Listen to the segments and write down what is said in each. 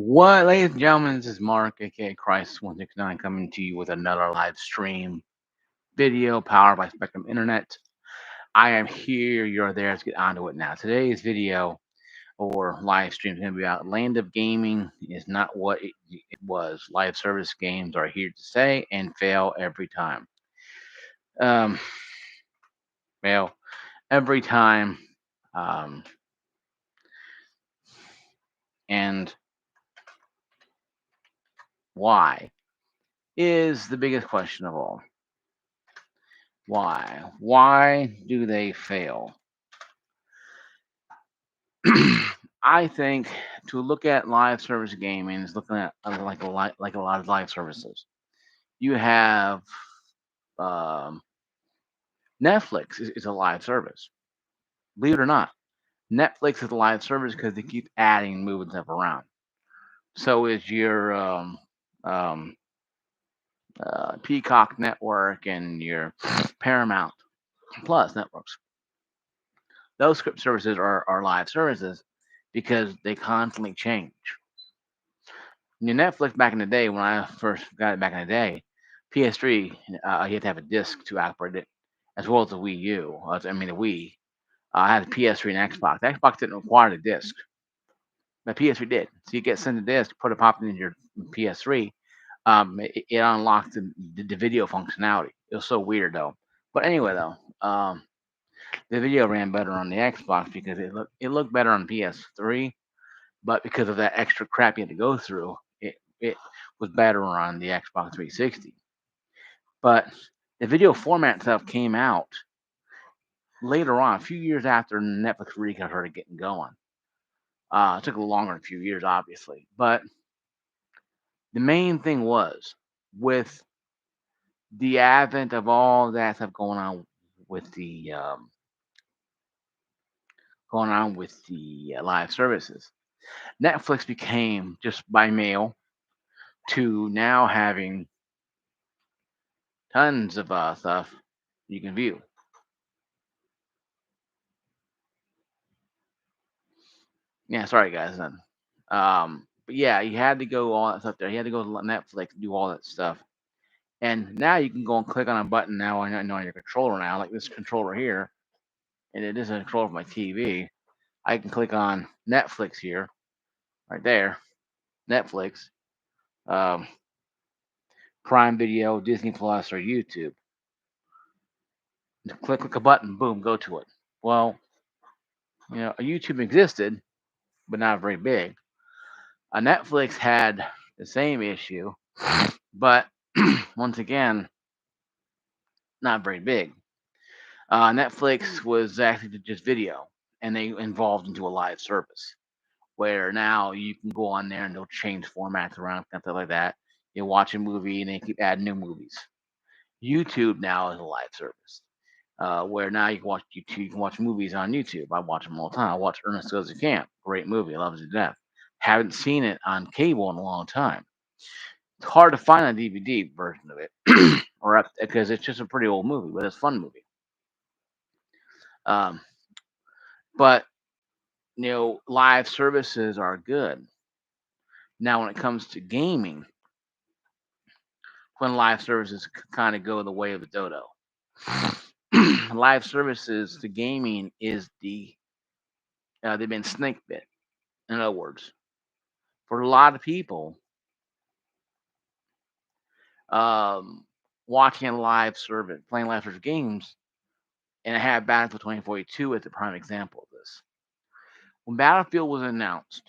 What, ladies and gentlemen, this is Mark, aka Christ169, coming to you with another live stream video powered by Spectrum Internet. I am here, you're there, let's get onto it now. Today's video or live stream is going to be about Land of Gaming is not what it was. Live service games are here to stay and fail every time. Um, fail every time. Um, and why is the biggest question of all. Why? Why do they fail? I think to look at live service gaming is looking at like a lot of live services. You have um, Netflix is a live service. Believe it or not, Netflix is a live service because they keep adding, moving stuff around. So is your um, Peacock network and your Paramount Plus networks. Those script services are live services because they constantly change. Your Netflix back in the day, when I first got it back in the day, PS3, you had to have a disc to operate it, as well as the Wii U. I mean, the Wii. I had the PS3 and Xbox. The Xbox didn't require the disc. The PS3 did. So you get sent a disc, put it pop in your PS3. It unlocked the video functionality. It was so weird though. But anyway though, the video ran better on the Xbox because it looked better on PS3, but because of that extra crap you had to go through, it was better on the Xbox 360. But the video format stuff came out later on, a few years after Netflix really started getting going. It took a little longer than a few years, obviously. But the main thing was with the advent of all that stuff with the going on with the live services. Netflix became just by mail to now having tons of stuff you can view. Yeah, sorry guys. But yeah, you had to go all that stuff there. You had to go to Netflix, do all that stuff, and now you can go and click on a button now on your controller now, like this controller here, and it is a controller for my TV. I can click on Netflix here, right there, Netflix, um, Prime Video, Disney Plus, or YouTube. Click a button, boom, go to it. Well, YouTube existed, but not very big. Netflix had the same issue, but once again, not very big. Netflix was actually just video, and they evolved into a live service where now you can go on there and they'll change formats around, stuff like that. You watch a movie and they keep adding new movies. YouTube now is a live service where now you can watch movies on YouTube. I watch them all the time. I watch Ernest Goes to Camp, great movie, I love it to death. Haven't seen it on cable in a long time. It's hard to find a DVD version of it, because it's just a pretty old movie, but it's a fun movie. Um, but live services are good. Now, when it comes to gaming, when live services kind of go the way of the dodo, live services to gaming is they've been snake bit. In other words, for a lot of people, um, watching a live service, playing live service games, and I have Battlefield 2042 as the prime example of this. When Battlefield was announced,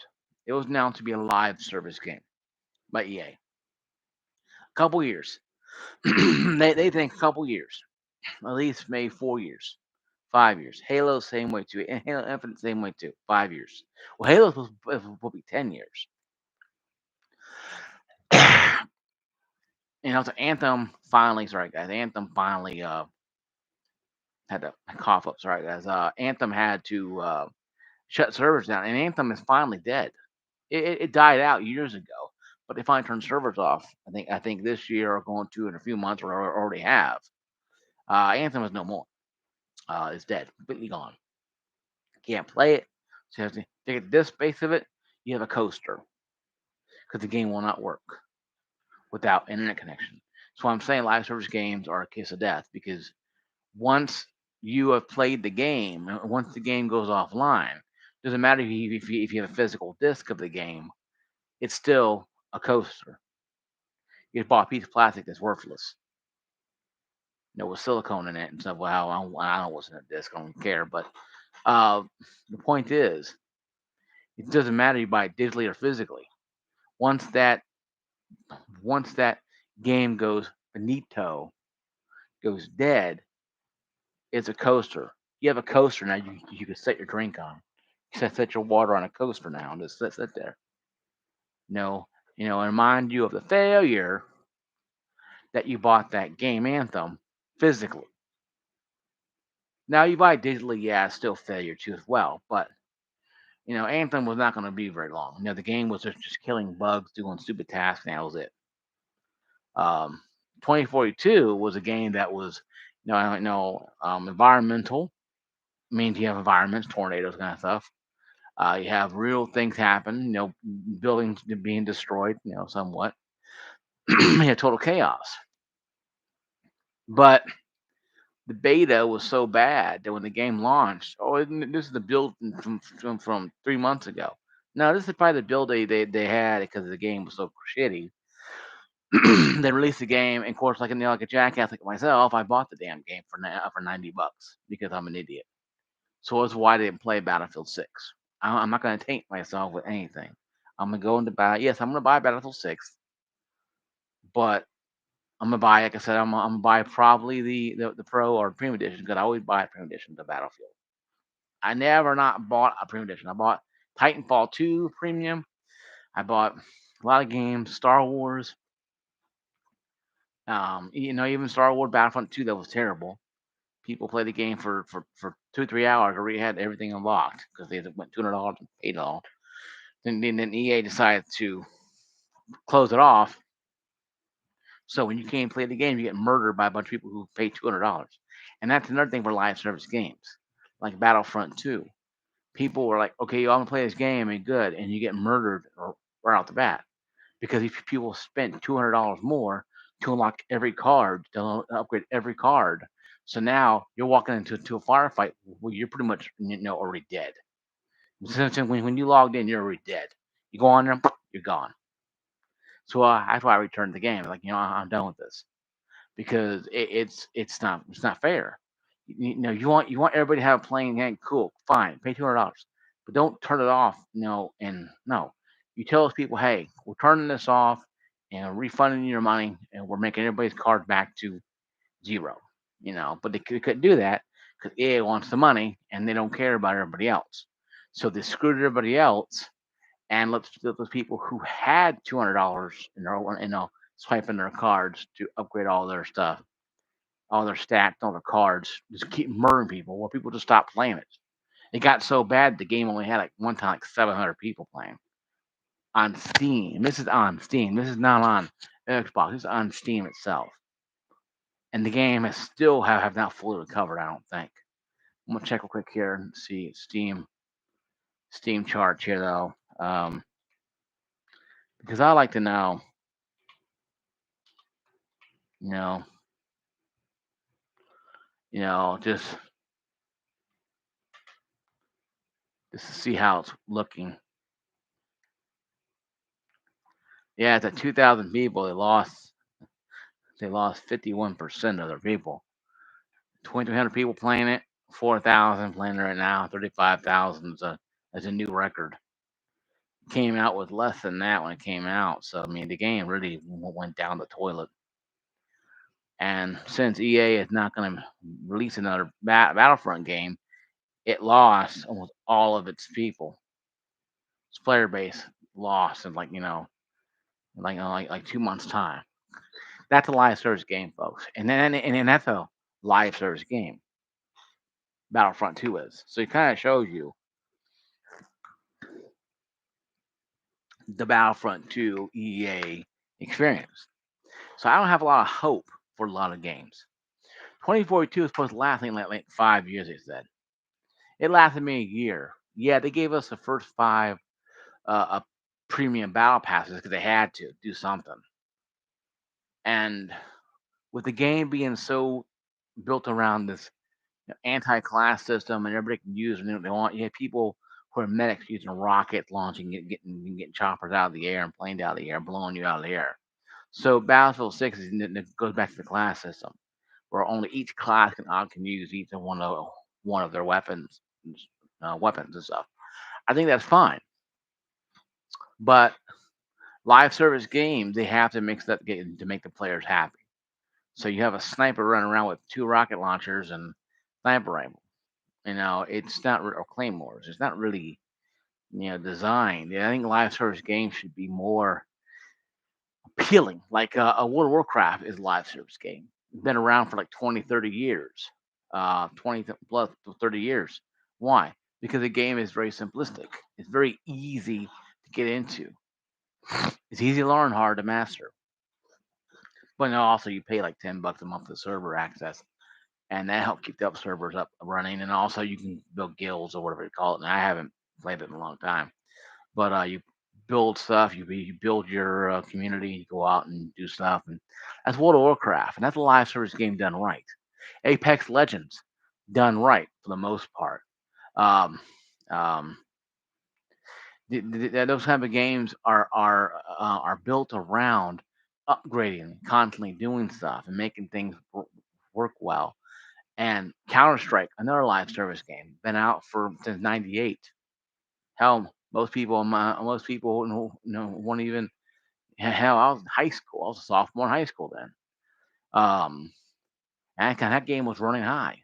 it was announced to be a live service game by EA. A couple years. they think a couple years, at least maybe 4 years, 5 years. Halo same way too, and Halo Infinite same way too. 5 years. Well, Halo's supposed to be 10 years. So Anthem finally, sorry guys, Anthem finally had to cough up. Sorry guys, Anthem had to shut servers down, and Anthem is finally dead. It died out years ago, but they finally turned servers off. I think this year or going to in a few months, or already have. Anthem is no more. It's dead, completely gone. Can't play it. So you have to take the disk space of it. You have a coaster. because the game will not work without internet connection. So I'm saying live service games are a kiss of death because once you have played the game, once the game goes offline, doesn't matter if you have a physical disc of the game, it's still a coaster. You bought a piece of plastic that's worthless, with silicone in it and stuff. Well, I don't know what's in a disc. I don't care. But uh, the point is, it doesn't matter you buy it digitally or physically. Once that once that game goes finito, goes dead, it's a coaster. You have a coaster now. You can set your drink on. You can set your water on a coaster now and just sit there. No, and remind you of the failure that you bought that game Anthem physically. Now you buy it digitally, yeah, it's still failure too as well. But Anthem was not going to be very long. The game was just killing bugs, doing stupid tasks, and that was it. Um, 2042 was a game that was, environmental. Means you have environments, tornadoes, kind of stuff. You have real things happen. Buildings being destroyed. Somewhat. You have total chaos. But the beta was so bad that when the game launched, this is the build from 3 months ago. No, this is probably the build they had because the game was so shitty. They released the game, and of course, like a jackass like myself, I bought the damn game for $90 because I'm an idiot. So that's why I didn't play Battlefield 6. I'm not going to taint myself with anything. I'm going to go into buy. Yes, I'm going to buy Battlefield 6, but I'm gonna buy, like I said, I'm gonna buy probably the Pro or Premium Edition because I always buy a Premium Edition to Battlefield. I never not bought a Premium Edition. I bought Titanfall 2 Premium. I bought a lot of games, Star Wars. Even Star Wars Battlefront 2 that was terrible. People play the game for 2 3 hours. Already had everything unlocked because they went $200 and paid it all. Then EA decided to close it off. So when you can't play the game, you get murdered by a bunch of people who pay $200. And that's another thing for live service games, like Battlefront 2. People were like, okay, I'm gonna play this game and good, and you get murdered right out the bat because if people spent $200 more to unlock every card, to upgrade every card, so now you're walking into a firefight where you're pretty much already dead. So when you logged in, you're already dead. You go on there, you're gone. So that's why I returned the game. Like I'm done with this because it's not fair. You want everybody to have a playing game. Cool, fine, pay $200, but don't turn it off. And no, you tell those people, hey, we're turning this off and refunding your money, and we're making everybody's card back to zero. But they couldn't do that because EA wants the money and they don't care about everybody else. So they screwed everybody else and let those people who had $200 in their swiping their cards to upgrade all their stuff, all their stats, all their cards, just keep murdering people. Well, people just stopped playing it. It got so bad the game only had one time 700 people playing on Steam. This is on Steam. This is not on Xbox. This is on Steam itself. And the game has still have not fully recovered. I don't think. I'm gonna check real quick here and see Steam charts here though, because I like to know, you know, just to see how it's looking. Yeah, it's at 2,000 people. They lost 51% of their people. 2,300 people playing it. 4,000 playing it right now. 35,000 is a new record. Came out with less than that when it came out. So I mean, the game really went down the toilet. And since EA is not going to release another Battlefront game, it lost almost all of its people. Its player base lost in like 2 months time. That's a live service game, folks, and that's a live service game. Battlefront 2 is. So it kind of shows you the Battlefront 2 EA experience. So I don't have a lot of hope for a lot of games. 2042 is supposed to last like 5 years, they said. It lasted me a year. Yeah, they gave us the first 5 premium battle passes because they had to do something. And with the game being so built around this anti-class system and everybody can use what they want, you have people who are medics using rockets, launching, getting choppers out of the air and planes out of the air, blowing you out of the air. So Battlefield 6 it goes back to the class system, where only each class can use each one of their weapons and stuff. I think that's fine, but live service games they have to mix that game to make the players happy. So you have a sniper running around with two rocket launchers and sniper rifle. It's not or claymores. It's not really designed. I think live service games should be more appealing. Like a World of Warcraft is a live service game. It's been around for like 20, 30 years, 20 plus 30 years. Why? Because the game is very simplistic. It's very easy to get into. It's easy to learn, hard to master. But now also you pay like $10 a month for server access, and that helps keep the up servers up running. And also you can build guilds or whatever you call it. And I haven't played it in a long time, but you build stuff. You build your community. You go out and do stuff, and that's World of Warcraft, and that's a live service game done right. Apex Legends done right for the most part. Um, um, those type of games are built around upgrading, constantly doing stuff, and making things work well. And Counter Strike, another live service game, been out for since '98. Hell, most people won't even. Hell, I was in high school. I was a sophomore in high school then. Um, and that game was running high,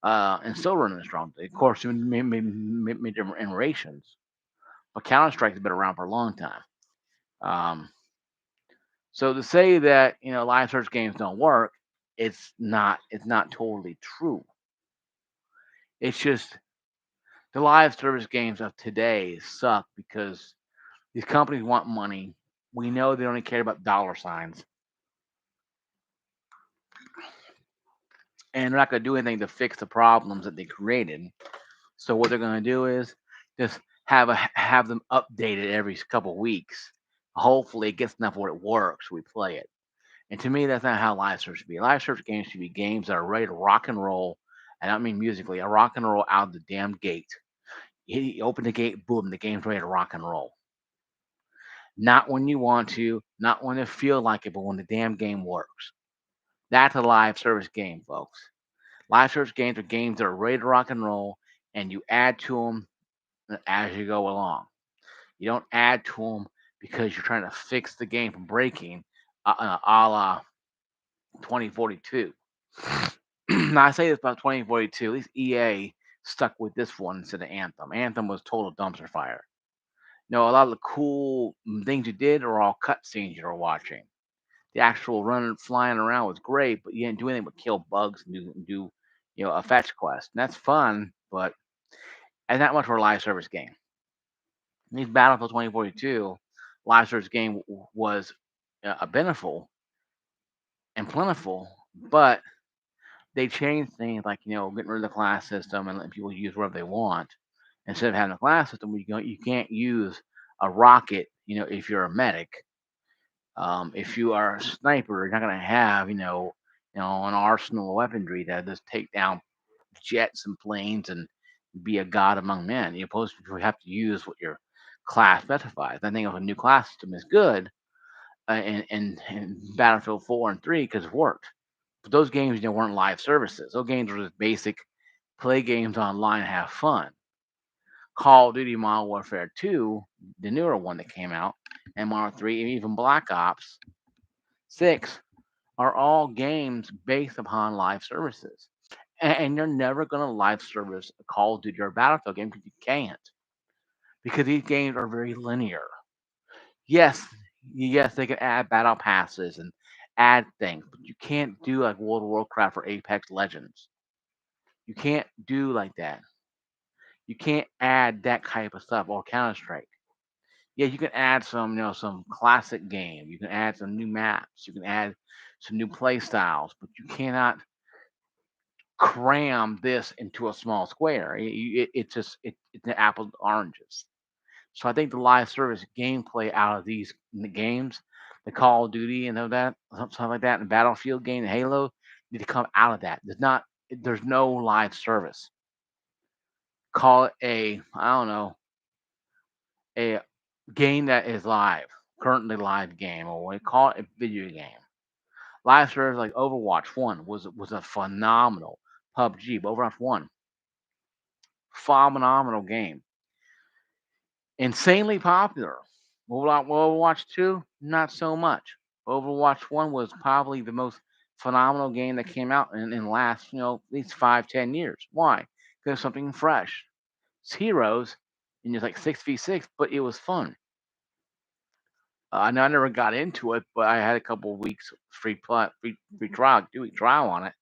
and still running strong. Of course, it made different iterations, but Counter Strike's been around for a long time. Um, so to say that live search games don't work, it's not totally true. It's just the live service games of today suck because these companies want money. We know they only care about dollar signs, and they're not going to do anything to fix the problems that they created. So what they're going to do is just have them updated every couple weeks. Hopefully, it gets enough where it works. We play it. And to me, that's not how live service should be. Live service games should be games that are ready to rock and roll. And I don't mean musically, a rock and roll out of the damn gate. You open the gate, boom, the game's ready to rock and roll. Not when you want to, not when you feel like it, but when the damn game works. That's a live service game, folks. Live service games are games that are ready to rock and roll, and you add to them as you go along. You don't add to them because you're trying to fix the game from breaking, a la 2042. Now, I say this about 2042. At least EA stuck with this one instead of Anthem. Anthem was total dumpster fire. A lot of the cool things you did are all cutscenes you were watching. The actual running, flying around was great, but you didn't do anything but kill bugs and do a fetch quest. And that's fun, but it's not much for a live service game. These Battlefield 2042 live service game was a beneficial and plentiful, but they changed things like getting rid of the class system and letting people use whatever they want instead of having a class system where you can't use a rocket. If you're a medic, if you are a sniper, you're not going to have an arsenal of weaponry that just take down jets and planes and be a god among men. You're supposed to have to use what your class specifies. I think if a new class system is good in Battlefield 4 and 3 because it worked. But those games weren't live services. Those games were just basic play games online, have fun. Call of Duty Modern Warfare 2, the newer one that came out, and Modern 3, and even Black Ops 6 are all games based upon live services. And you're never going to live service a Call of Duty or a Battlefield game because you can't. Because these games are very linear. Yes, yes, they can add battle passes and add things, but you can't do like World of Warcraft or Apex Legends. You can't do like that. You can't add that type of stuff or Counter Strike. Yeah, you can add some classic game. You can add some new maps. You can add some new play styles, but you cannot cram this into a small square. It's just it's an apples to oranges. So I think the live service gameplay out of these games, the Call of Duty and all that, something like that, and Battlefield game, and Halo, need to come out of that. There's no live service. Call it a, I don't know, a game that is live, currently live game, or we call it a video game. Live service like Overwatch One was a phenomenal PUBG, but Overwatch One, phenomenal game, insanely popular. Overwatch Two, not so much. Overwatch One was probably the most phenomenal game that came out in the last, at least 5, 10 years. Why? Because something fresh. It's heroes, and it's like 6v6, but it was fun. I know I never got into it, but I had a couple of weeks free trial, 2 week trial on it,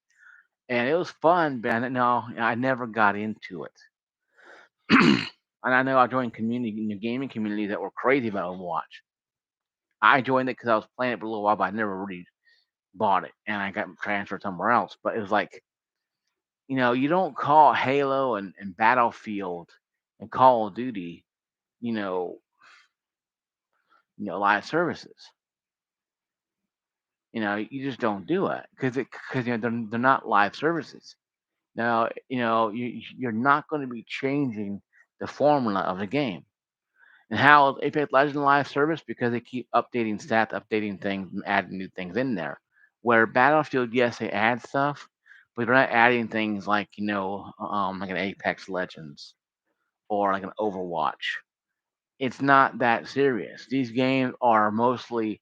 and it was fun. But no, I never got into it. And I know I joined gaming communities that were crazy about Overwatch. I joined it because I was playing it for a little while, but I never really bought it, and I got transferred somewhere else. But it was like, you don't call Halo and Battlefield and Call of Duty, you know, live services. You just don't do it because they're not live services. Now, you're not going to be changing the formula of the game. And how Apex Legends live service because they keep updating stats, updating things, and adding new things in there. Where Battlefield, yes, they add stuff, but they're not adding things like like an Apex Legends or like an Overwatch. It's not that serious. These games are mostly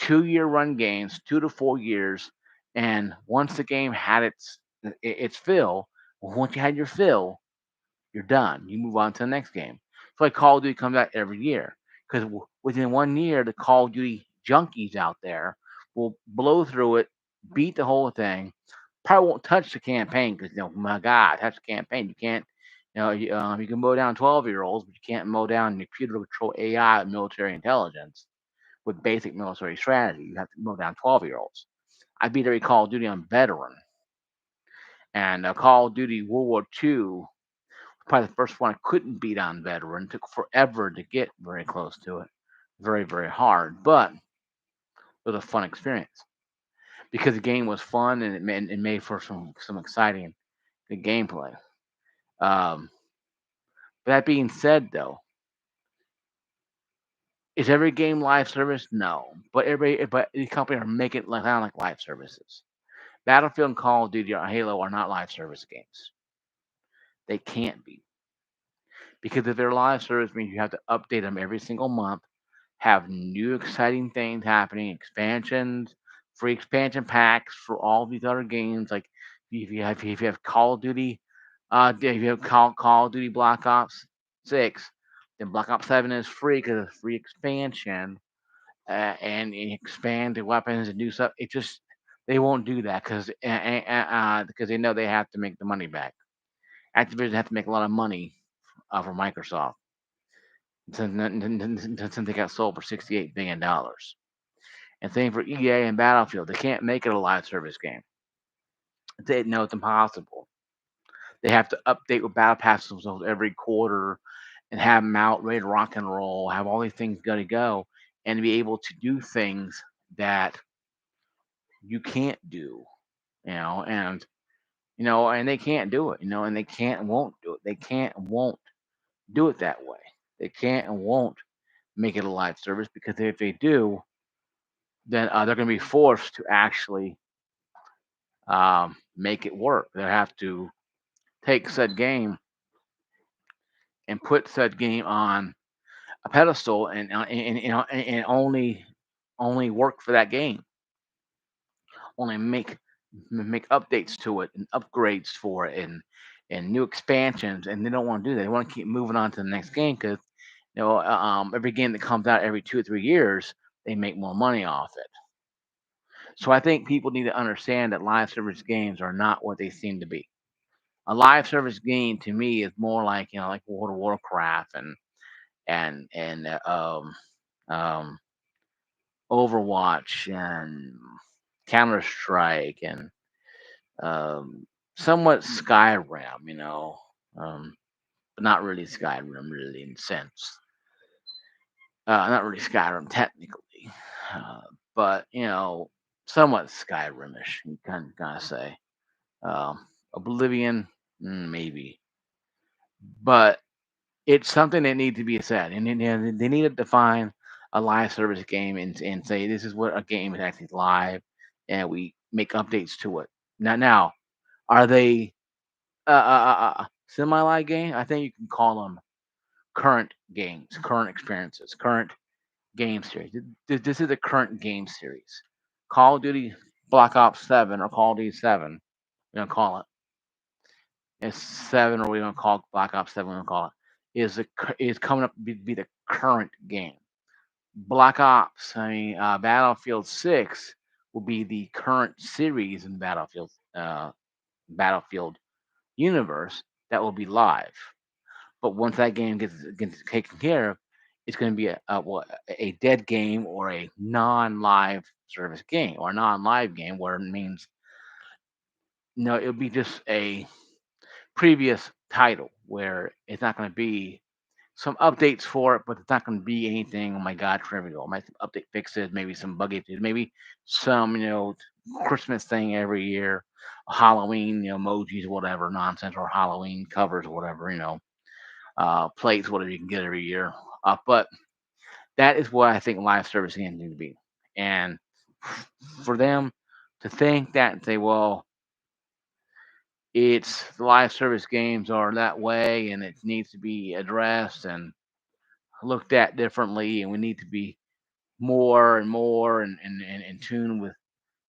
2-year run games, 2 to 4 years, and once the game had its fill, once you had your fill, you're done. You move on to the next game. So like Call of Duty comes out every year because within 1 year, the Call of Duty junkies out there will blow through it, beat the whole thing. Probably won't touch the campaign because my God, touch the campaign. You can't. You can mow down 12-year-olds, but you can't mow down the computer control AI and military intelligence with basic military strategy. You have to mow down 12-year-olds. I beat every Call of Duty on veteran, and Call of Duty World War II, probably the first one I couldn't beat on veteran. Took forever to get very close to it. Very, very hard, but it was a fun experience because the game was fun and it made for some exciting good gameplay. Um, that being said, though, is every game live service? No, but the company are making it sound like live services. Battlefield and Call of Duty or Halo are not live service games. They can't be because if they're live service, means you have to update them every single month, have new exciting things happening, expansions, free expansion packs for all these other games. Like if you have Call of Duty, if you have Call of Duty Black Ops 6, then Black Ops 7 is free because it's free expansion, and you expand the weapons and do stuff. It just they won't do that because they know they have to make the money back. Activision have to make a lot of money for Microsoft since they got sold for $68 billion. And same for EA and Battlefield. They can't make it a live service game. They know it's impossible. They have to update with battle passes every quarter and have them out ready to rock and roll, have all these things got to go, and be able to do things that you can't do, and they can't do it, and they can't and won't do it. They can't and won't do it that way. They can't and won't make it a live service because if they do, then they're going to be forced to actually make it work. They have to take said game and put said game on a pedestal and only work for that game. Only make updates to it and upgrades for it and new expansions. And they don't want to do that. They want to keep moving on to the next game because every game that comes out every 2 or 3 years, they make more money off it. So I think people need to understand that live service games are not what they seem to be. A live service game to me is more like like World of Warcraft and um, Overwatch and Counter Strike and um, somewhat Skyrim, but not really Skyrim really in sense. Not really Skyrim technically, uh, but somewhat Skyrimish. You kind of say. Oblivion, maybe, but it's something that needs to be said, and they need to define a live service game and say this is what a game is actually live, and we make updates to it. Now, are they semi-live game? I think you can call them current games, current experiences, current game series. This is a current game series. Call of Duty Black Ops 7 or Call of Duty 7, we're gonna call it. It's 7 or we're gonna call it Black Ops 7, we're gonna call it. Is coming up to be the current game. Black Ops, Battlefield 6 will be the current series in Battlefield universe that will be live. But once that game gets taken care of, it's going to be a dead game or a non-live service game or a non-live game, where it means no, it'll be just a previous title where it's not going to be some updates for it, but it's not going to be anything. Oh my God, trivial. Might some update fixes, maybe some bug issues, maybe some Christmas thing every year, Halloween emojis, whatever nonsense, or Halloween covers, or whatever plates, whatever you can get every year. But that is what I think live service games need to be. And for them to think that and say, well, it's the live service games are that way and it needs to be addressed and looked at differently, and we need to be more and more and in tune with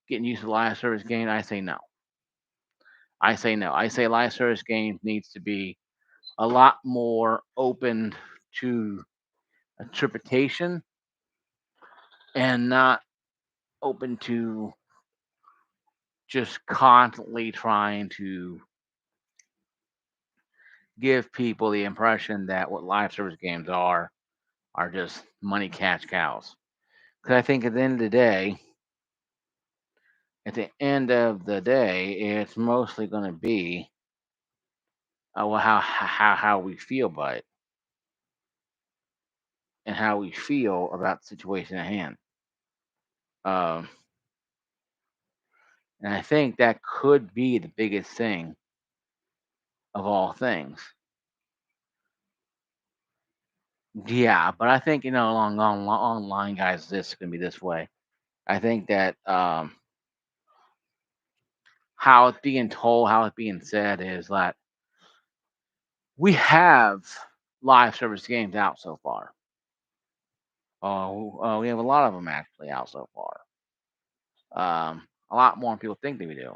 getting used to live service games, I say no. I say no. I say live service games needs to be a lot more open to interpretation and not open to just constantly trying to give people the impression that what live service games are just money cash cows. Because I think at the end of the day, it's mostly going to be well, how we feel about it and how we feel about the situation at hand. Um, and I think that could be the biggest thing of all things. Yeah, but I think along online, guys, this is gonna be this way. I think that how it's being told, how it's being said is that we have live service games out so far. We have a lot of them actually out so far. A lot more than people think that we do.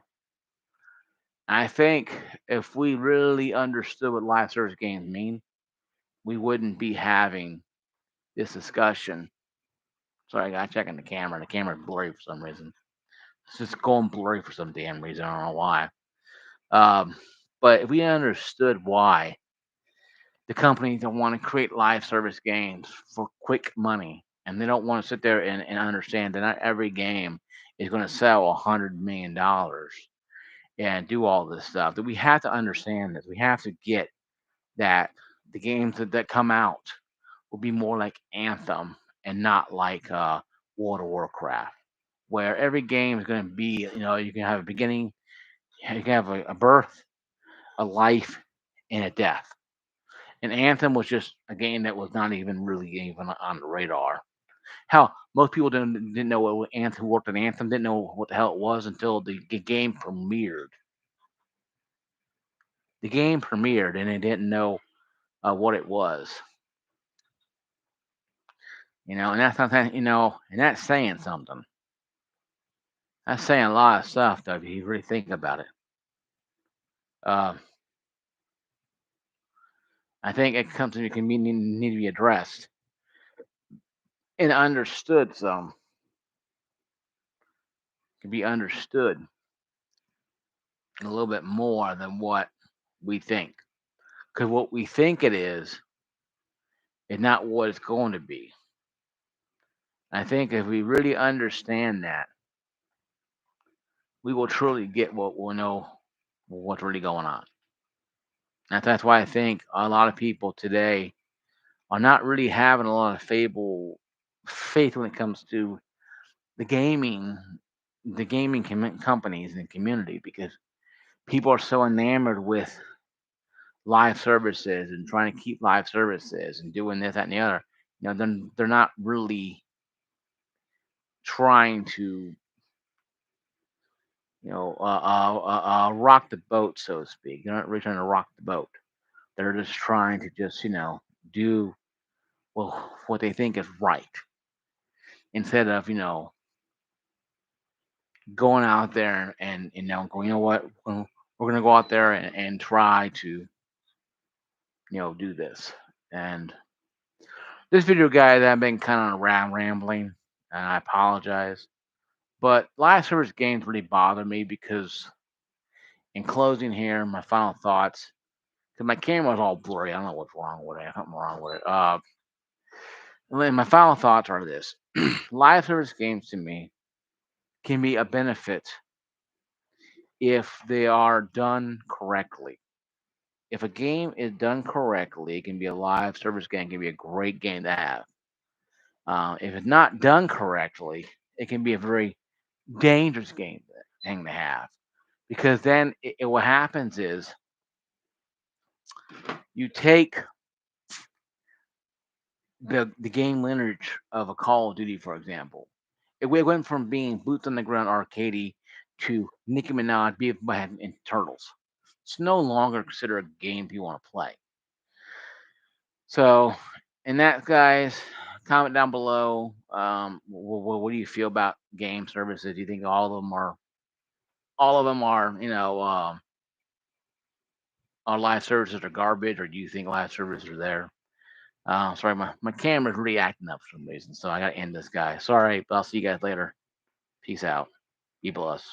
I think if we really understood what live service games mean, we wouldn't be having this discussion. Sorry, I got checking the camera. The camera's blurry for some reason. It's just going blurry for some damn reason. I don't know why. Um, but if we understood why the companies don't want to create live service games for quick money, and they don't want to sit there and understand that not every game is going to sell $100 million and do all this stuff, that we have to understand this. We have to get that the games that come out will be more like Anthem and not like World of Warcraft, where every game is going to be, you can have a beginning, you can have a birth, a life, and a death. And Anthem was just a game that was not even really even on the radar. Hell, most people didn't know what Anthem, who worked at Anthem, didn't know what the hell it was until the game premiered. The game premiered, and they didn't know what it was. And that's something, and that's saying something. That's saying a lot of stuff, though, if you really think about it. Um, I think it's something that can need to be addressed and understood. Some can be understood a little bit more than what we think, because what we think it is not what it's going to be. I think if we really understand that, we will truly get what we'll know what's really going on. And that's why I think a lot of people today are not really having a lot of faith when it comes to the gaming, companies and community, because people are so enamored with live services and trying to keep live services and doing this, that, and the other. They're not really trying to, rock the boat, so to speak. They're not really trying to rock the boat. They're just trying to just, do what they think is right, instead of, going out there and going, what, we're gonna go out there and try to, do this. And this video, guys, I've been kind of rambling, and I apologize. But live service games really bother me because, in closing here, my final thoughts, because my camera's all blurry. I don't know what's wrong with it. Something wrong with it. My final thoughts are this: live service games to me can be a benefit if they are done correctly. If a game is done correctly, it can be a live service game. It can be a great game to have. If it's not done correctly, it can be a very dangerous thing to have, because then what happens is you take the game lineage of a Call of Duty, for example. It went from being boots on the ground arcadey to Nicki Minaj, Beavis and Butthead, and Turtles. It's no longer considered a game you want to play. So, in that, guys, comment down below. What do you feel about game services? Do you think all of them are, our live services are garbage, or do you think live services are there? Sorry, my camera's really acting up for some reason, so I gotta end this guy. Sorry, but I'll see you guys later. Peace out. Be blessed.